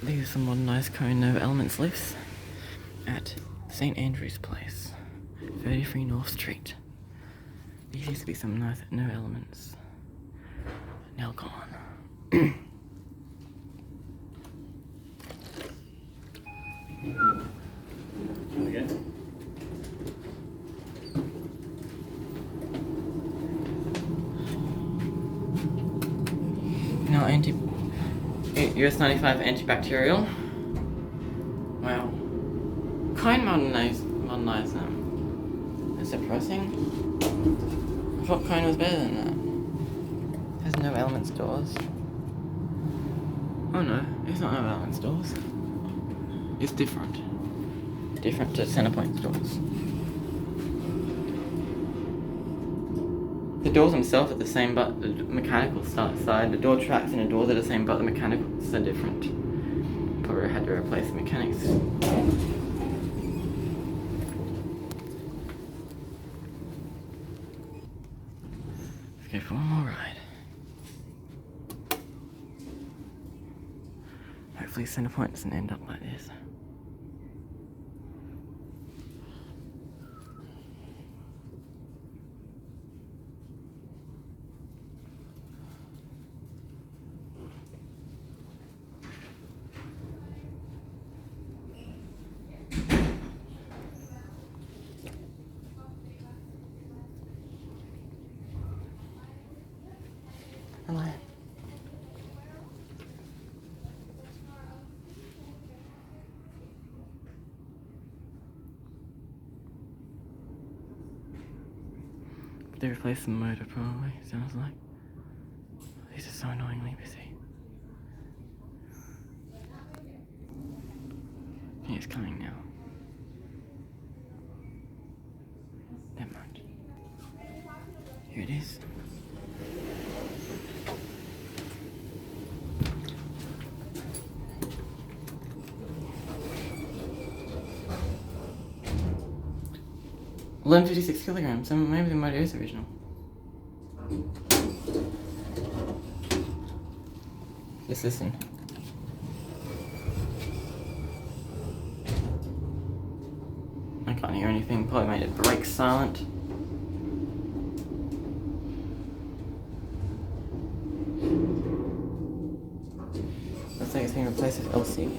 These are some modernised Kone no elements lifts at St Andrew's Place, 33 North Street. These used to be some nice no elements. Now gone. Now US 95 antibacterial. Wow. Kind modernized them. That's depressing. I thought Kone was better than that. There's no element stores. Oh no, it's not no element stores. It's different. Different to Centrepoint stores. The doors themselves are the same, but the mechanical side, the door tracks and the doors are the same, but the mechanicals are different. Probably had to replace the mechanics. Let's go for one more ride. Hopefully Centrepoint doesn't end up like this. Hello. They replaced the motor probably, sounds like. These are so annoyingly busy. I think it's coming now. Never mind. Here it is. $11.56 kilograms, so maybe the motor is original. Just listen. I can't hear anything, probably made it brake silent. Looks like it's being replaced with LC.